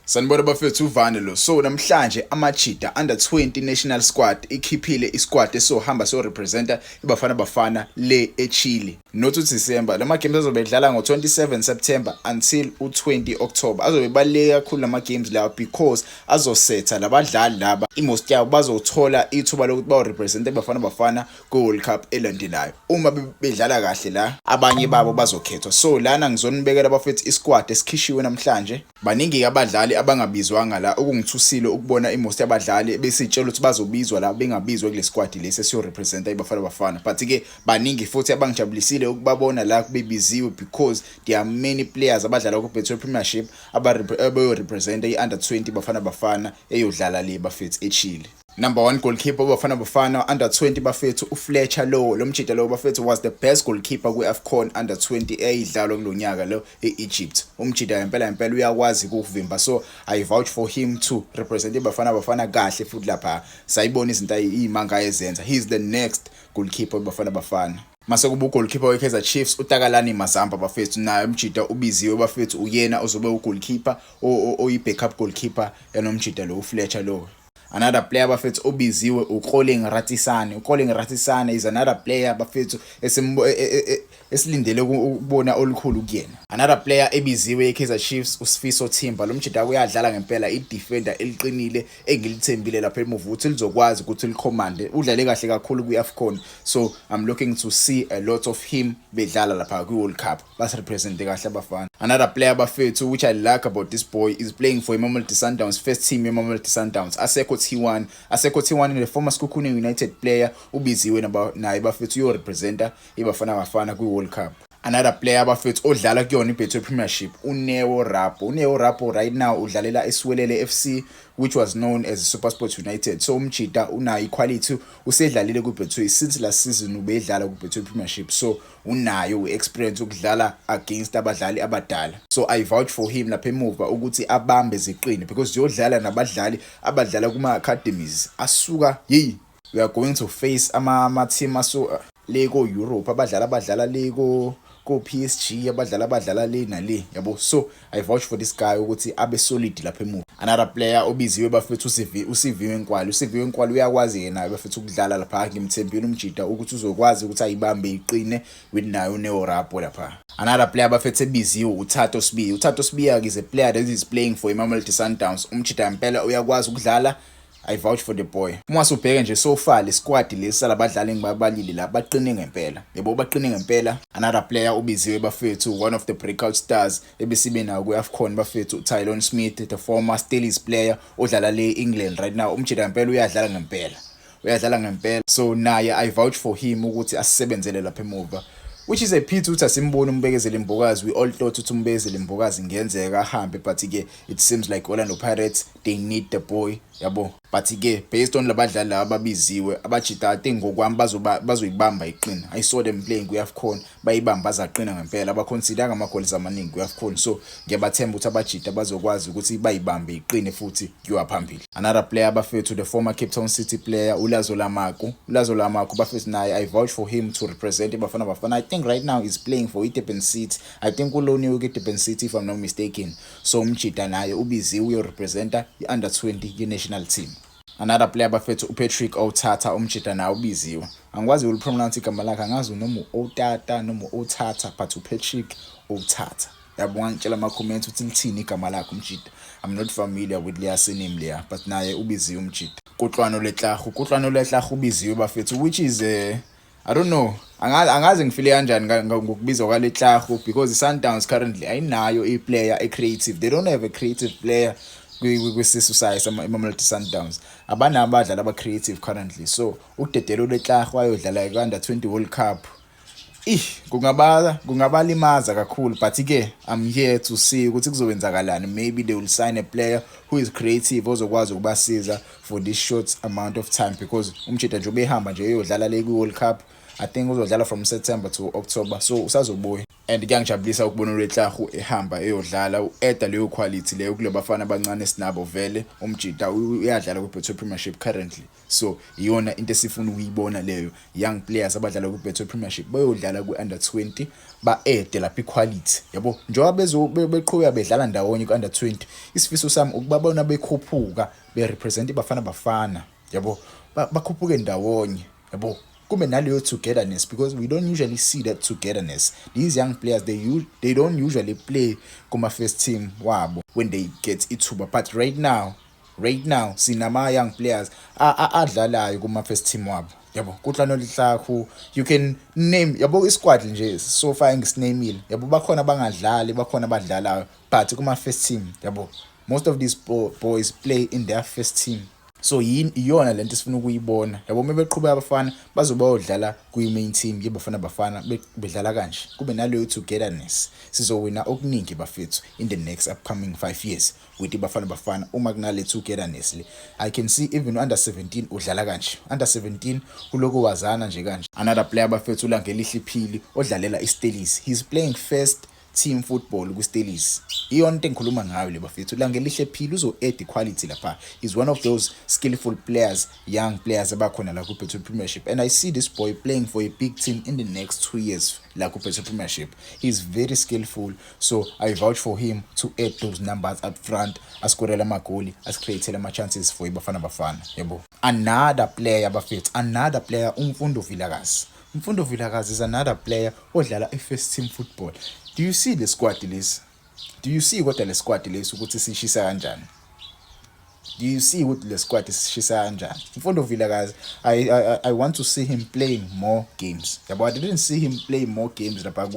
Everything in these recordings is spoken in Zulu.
Sanibona bafethu uvane lo. So namhlanje amaChida under 20 national squad ikhiphile isquad esohamba so representa iBafana Bafana le eChile. Not uDecember. Lama games azobe edlala ngo27 September until u20 October. Azobe baleka kakhulu lama games lawa because azosetha labadlali laba imost yabo bazothola ithuba lokuthi bawo represent iBafana Bafana ku World Cup elandelayo. Uma bedlala kahle la abanye babo bazokhethwa. So lana ngizonibekela bafethu isquad esikhishiwe namhlanje. Baningi abadlali abangabizwanga la okungithusile ukubona imost yabadlali besitshela ukuthi bazobizwa la bengabizwa kule squad lesi siyo represent iBafana Bafana. But ke baningi futhi abangijabulisile ukubabona la bebiziwe because there are many players abadlala ku Betway Premiership abayo represent iUnder 20 Bafana Bafana eyodlala le bafethu eChile. Number 1 goalkeeper Bafana Bafana under 20 bafethu uFletcher lo mchita lo bafethu was the best goalkeeper kwiAFCON under 20 eyidlalwa kulonyaka lo eEgypt. Umchita impela uyakwazi ukuvimba, so I vouch for him to represent iBafana Bafana kahle futhi lapha sayibona izinto izimanga ezenza. He is the next goalkeeper Bafana Bafana. Mase kuba goalkeeper weKaizer Chiefs uTakalani Mazamba bafethu naye umchita ubiziwe bafethu uyena ozobe ugoalkeeper oyi-backup goalkeeper yanomchita lo uFletcher lo. Another player bafethu obiziwe uKoleng Ratisane. uKoleng Ratisane is another player bafethu esilindele ukubona olukhulu kuyena. Another player ebiziwe eKaizer Chiefs uSifiso Thimba. Lo mchita uyadlala ngempela i-defender eliqinile engilithembile lapha emuva ukuthi lizokwazi ukuthi licommande. Udlale kahle kakhulu kwiAFCON, so I'm looking to see a lot of him bedlala lapha kwi-World Cup. Bas represent kahle abafana. Another player bafethu which I like about this boy is playing for Mamelodi Sundowns, first team Mamelodi Sundowns. Aseko T1 in the former Sekhukhune United player ubiziwe naye bafethu uyo representa iBafana Bafana kwi-World Cup. Another player bafethu odlala kuyona iBetway Premiership uNeo Rapo right now udlalela eSwelele FC which was known as SuperSport United. So umchita unayo equality, usedlalile kuBetway since last season ubedlala kuBetway Premiership, so unayo experience ukudlala against abadlali abadala. So I vouch for him lapha emuva ukuthi abambe ziqine because uyodlala nabadlali abadlala kuma academies asuka we are going to face ama team aso lego Europe abadlala lego ko PSG abadlala le nale yabo. So I vouch for this guy ukuthi abe solid lapha emuva. Another player obiziwe bafethu uSiviwe Nkwali uyakwazi yena bafethu ukudlala lapha ngimthembile umjida ukuthi uzokwazi ukuthi ayibambe iqine with nayo Neo Rapo lapha. Another player bafethu ebiziwe uThato Sibiya is a player that is playing for Mamelodi Sundowns. Umjida impela uyakwazi ukudlala. I vouch for the boy. Uma subheke nje so far le squad lesi labadlali engibabalile la baqine ngempela. Yebo baqine ngempela. Another player ubiziwe bafethu one of the breakout stars ebesibe nawo kwiAFCON bafethu Tylon Smith, the former Steelers player odlala le England right now. Umjida impela uyadlala ngempela. So naye I vouch for him ukuthi asebenzele lapha emuva. Which is a pity ukuthi asimbone umbekezeli Mbokazi. We all thought ukuthi umbekezeli Mbokazi ngenzeka ahambe, but ke it seems like Orlando Pirates they need the boy yabo. But ke based on labadlali laba ababiziwe abajida I think ngokwami bazoyibamba iqina. I saw them playing kwiAFCON bayibamba bazaqina ngempela, abaconsider ama-goals amaningi kwiAFCON, so ngiyabathemba ukuthi abajida bazokwazi ukuthi bayibambe iqine futhi kuyiwa phambili. Another player bafethu the former Cape Town City player Ulazo Lamaku bafethu naye I vouch for him to represent iBafana Bafana. I think right now he's playing for Durban City. I think uloniwe Durban City if I'm not mistaken. So umjida naye ubiziwe uyo representa iUnder 20 national team. Another player bafethu uPatrick Otata umjida naye ubiziwe. Angikwazi ukupronounce igama lakhe, angazi noma uOtata noma uOtata, but uPatrick Otata. Yabona ngitshela ama comments ukuthi lithini igama lakhe umjida. I'm not familiar with leya surname leya, but naye ubiziwe umjida. Kutlwano leTlahu ubiziwe bafethu, which is I don't know. Angazi ngifile kanjani ngokubizwa kwaleTlahu because Sundowns currently ayinayo iplayer creative. They don't have a creative player kwisisu sayo Mamelodi Sundowns. Abanabadlali aba-creative currently. So uDedelo leTlahu ayodlala ku-Under 20 World Cup. Kungabalimaza kakhulu, but ke I'm here to see ukuthi kuzowenzakalani. Maybe they will sign a player who is creative ozokwazi ukubasiza for this short amount of time because umchita nje ubehamba nje uyodlala le ku-World Cup. I think uzodlala from September to October, so usazobuya. and kuyangijabulisa ukubona uLetlahu ehamba eyodlala u-eda leyo quality leyo kule bafana abancane sinabo vele umjida uyadlala ku-Betway Premiership currently, so iyona into esifuna ukuyibona leyo young players abadlala ku-Betway Premiership bayodlala ku-under 20 ba-ede lapha iquality yabo njengoba beqhubeka bedlala ndawonye ku-under 20 isifiso sami ukubabona bekhuphuka berepresent bafana yabo bakhuphuke ndawonye yabo kube naleyo togetherness, because we don't usually see that togetherness. These young players, they don't usually play kuma first team wabo when they get ithuba, but right now sinama young players adlalayo kuma first team wabo yabo kuhla noLetlahu. You can name yabo isquad nje so far ngisinamile yabo bakhona abangadlali bakhona abadlalayo but kuma first team yabo most of these boys play in their first team. So iyona lento sifuna ukuyibona yabo mebeqhubeka abafana bazoba odlala kwi-main team yebafana bedlala kanje kube naleyo togetherness sizowina okuningi bafethu in the next upcoming 5 years with bafana uma kunale togetherness le. I can see even under 17 udlala kanje, under 17 uloko wazana nje kanje. Another player bafethu uLangelihle Phili odlalela iStelis, he's playing first team football kwiStelis. Iyona into engikhuluma ngayo le bafethu uLangelihle Phili uzo-add quality lapha. He's one of those skillful players, young players abakhona la ku-Betway Premiership, and I see this boy playing for a big team in the next 2 years la ku-Betway Premiership. He's very skillful, so I vouch for him to add those numbers up front, askorela amagoli, asicreatela ama-chances for ibafana yabo. Another player bafethu, another player uMfundo Vilakazi. Mfundo Vilakazi is another player odlala i-first team football. Do you see the squad list? Do you see what the squad list ukuthi sishisa kanjani? Do you see what the squad is shisa kanjani? Mfundo Vilakazi, I want to see him playing more games. Yabo, I didn't see him play more games lapha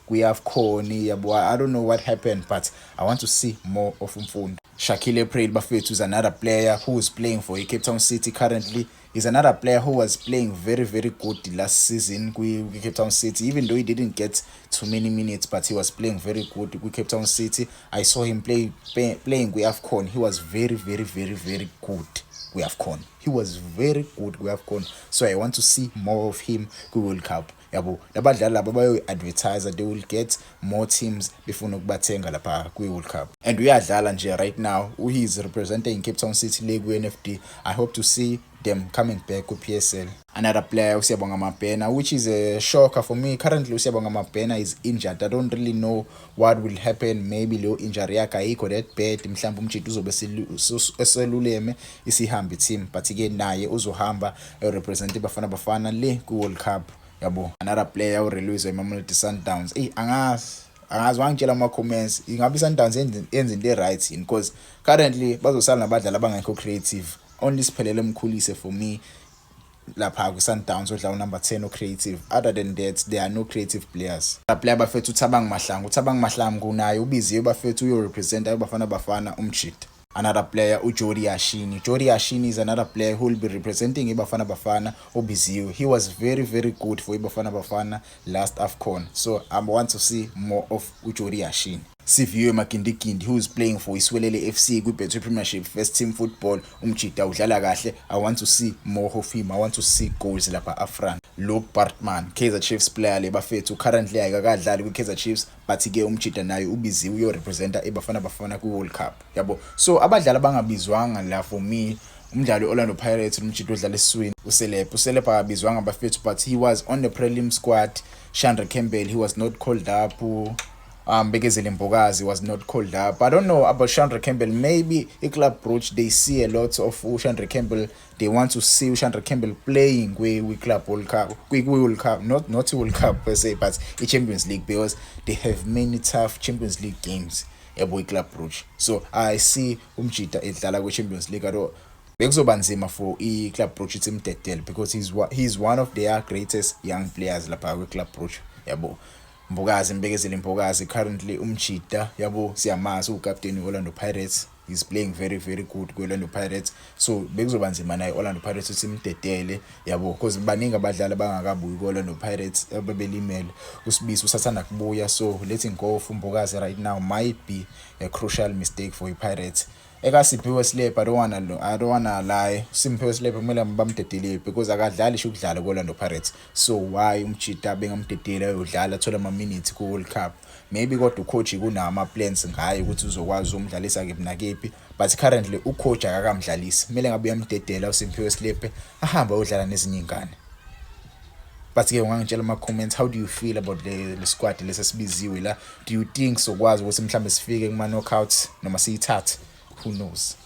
kwi-AFCON yabo. I don't know what happened, but I want to see more of Mfundo. Shakile Prade bafethu is another player who is playing for Cape Town City currently. He's another player who was playing very, very good last season with Cape Town City, even though he didn't get too many minutes, but he was playing very good with Cape Town City. I saw him playing with AFCON. He was very, very, very, very good with AFCON. He was very good with AFCON. So I want to see more of him with World Cup. Yabo, nabadlali laba bayo-advertiser, they will get more teams befuna ukubathenga lapha kwi-World Cup. And uyadlala nje right now, he is representing Cape Town City League NFD. I hope to see them coming back with PSL. Another player, uSiyabonga Mabhena, which is a shocker for me. Currently, uSiyabonga Mabhena is injured. I don't really know what will happen. Maybe lo injury yakhe ayikho that bad. Mhlawumbe umjidi uzobe eseluleme isihambe team, but again naye uzohamba represent bafana le ku-World Cup. Yabo, another player urelease Mamelodi Sundowns. Angazi wangitshela ama-comments ingabe iSundowns yenza into right yini, because currently bazosala nabadlali abangekho creative. Only Siphelele Mkhulise for me lapha ku-Sundowns odlala number 10 o-creative. Other than that, there are no creative players. La player bafethu uThabang Mahlangu kunaye ubiziwe bafethu uyo-representa bafana umjida. Another player Jody Ashini is another player who will be representing Bafana Obiziwe. He was very, very good for Bafana last AFCON. So I want to see more of Jody Ashini. Siviwe Makindikindi, who is playing for Iswelele FC kwi-Betway Premiership first team football. Umjida udlala kahle. I want to see more of him. I want to see goals lapha afront. Luke Bartman, Kaizer Chiefs player le bafethu currently akakadlali kwi-Kaizer Chiefs, but ke umjida naye ubiziwe uyo-representa bafana ku-World Cup. Yabo. So abadlali abangabizwanga la for me, umdlali Orlando Pirates umjida odlala esiswini uSelepa akabizwanga bafethu, but he was on the prelim squad. Chandra Campbell, he was not called up. Bekezile Mbokazi was not called up. I don't know about Chandra Campbell. Maybe a Club Brugge, they see a lot of Chandra Campbell. They want to see Chandra Campbell playing with Club World Cup, World Cup, not World Cup per se, but a Champions League, because they have many tough Champions League games with Club Brugge. So I see umjida edlala ku Champions League aro bekuzoba nzima for iClub Brugge team Tetel, because he's one of their greatest young players lapha kwiClub Brugge yabo. Mbekezile Mbokazi currently umjida yabo siyamazi uCaptain Orlando Pirates. He's playing very, very good ku-Orlando Pirates. So bekuzoba nzima naye Orlando Pirates simdedele yabo, because baningi abadlali abangakabuyi ku-Orlando Pirates ababelimele. uSibiso usathanda kubuya, so letting go of Mbokazi right now might be a crucial mistake for iPirates. Siphiwe Slip, I don't wanna lie. Simphiwe Slip kumele bamdedile because akadlali isho ukudlala ku-Orlando Pirates. So why umchita bengamdedile ayodlala athola ama-minutes ku-World Cup? Maybe kodwa ucoach kunawo ama-plans ngayo ukuthi uzokwazi umdlalisa kephi nakephi, but currently ucoach akakamdlalisi. Kumele ngabe uyamdedela uSimphiwe Slip ahambe ayodlala nezinye iy'ngane. But-ke ungangitshela ama-comments, how do you feel about the squad lesi esibiziwe la? Do you think sokwazi ukuthi mhlawumbe sifike kuma-knockouts noma siyithathe? Who knows?